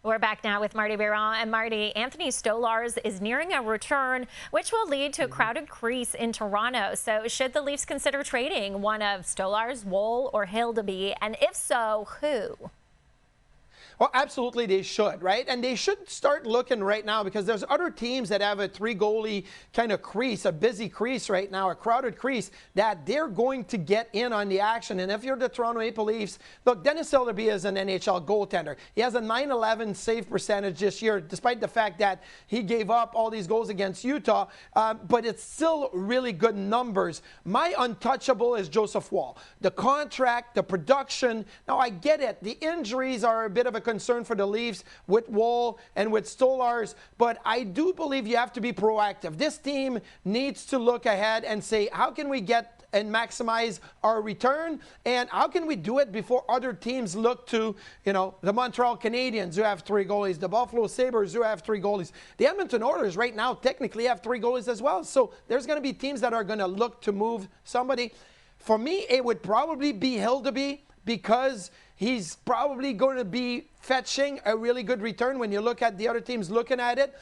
We're back now with Martin Biron. And Marty, Anthony Stolarz is nearing a return, which will lead to a crowded crease in Toronto. So should the Leafs consider trading one of Stolarz, Woll, or Hildeby? And if so, who? Well, absolutely they should, right? And they should start looking right now because there's other teams that have a three-goalie kind of crease, a busy crease right now, a crowded crease, that they're going to get in on the action. And if you're the Toronto Maple Leafs, look, Dennis Hildeby is an NHL goaltender. He has a .911 save percentage this year, despite the fact that he gave up all these goals against Utah, but it's still really good numbers. My untouchable is Joseph Woll. The contract, the production, now I get it. The injuries are a bit of a concern for the Leafs with Woll and with Stolarz, but I do believe you have to be proactive. This team needs to look ahead and say, how can we get and maximize our return, and how can we do it before other teams look to, the Montreal Canadiens, who have 3 goalies, the Buffalo Sabres, who have 3 goalies. The Edmonton Oilers right now technically have 3 goalies as well, so there's going to be teams that are going to look to move somebody. For me, it would probably be Hildeby, because he's probably going to be fetching a really good return when you look at the other teams looking at it.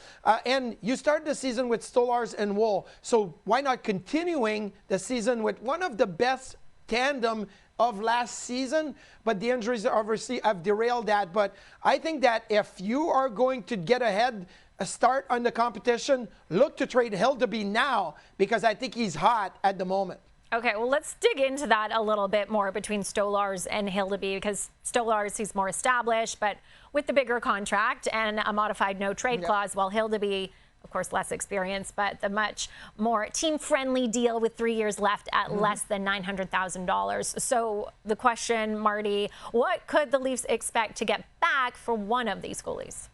And you start the season with Stolarz and Woll. So why not continuing the season with one of the best tandem of last season? But the injuries obviously have derailed that. But I think that if you are going to get ahead, a start on the competition, look to trade Hildeby now, because I think he's hot at the moment. Okay, well, let's dig into that a little bit more between Stolarz and Hildeby, because Stolarz, he's more established, but with the bigger contract and a modified no-trade clause, while Hildeby, of course, less experience, but the much more team-friendly deal with 3 years left at less than $900,000. So the question, Marty, what could the Leafs expect to get back for one of these goalies?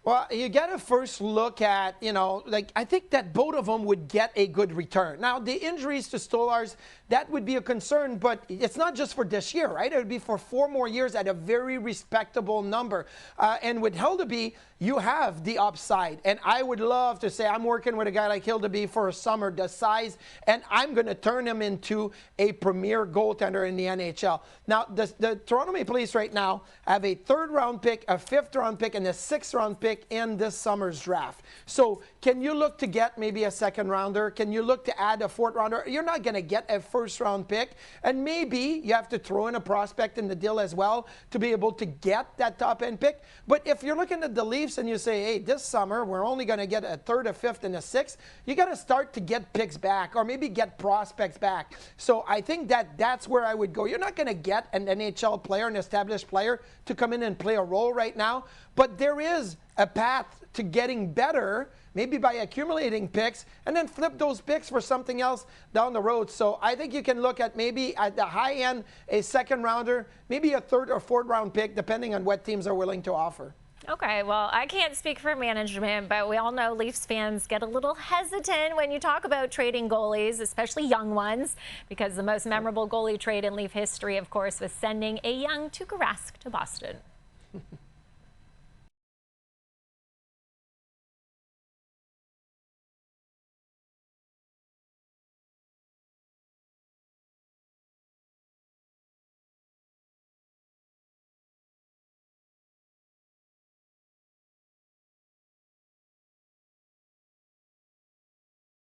Well, you got to first look at, I think that both of them would get a good return. Now, the injuries to Stolarz, that would be a concern, but it's not just for this year, right? It would be for 4 more years at a very respectable number. And with Hildeby, you have the upside. And I would love to say I'm working with a guy like Hildeby for a summer, the size, and I'm going to turn him into a premier goaltender in the NHL. Now, the Toronto Maple Leafs right now have a 3rd-round pick, a 5th-round pick, and a 6th-round pick in this summer's draft. So can you look to get maybe a 2nd rounder? Can you look to add a 4th rounder? You're not going to get a 1st round pick. And maybe you have to throw in a prospect in the deal as well to be able to get that top end pick. But if you're looking at the Leafs and you say, hey, this summer we're only going to get a 3rd, a 5th, and a 6th, you got to start to get picks back or maybe get prospects back. So I think that that's where I would go. You're not going to get an NHL player, an established player, to come in and play a role right now. But there is a path to getting better, maybe by accumulating picks, and then flip those picks for something else down the road. So I think you can look at maybe at the high end, a 2nd rounder, maybe a 3rd or 4th round pick, depending on what teams are willing to offer. Okay, well, I can't speak for management, but we all know Leafs fans get a little hesitant when you talk about trading goalies, especially young ones, because the most memorable goalie trade in Leaf history, of course, was sending a young Tuukka Rask to Boston.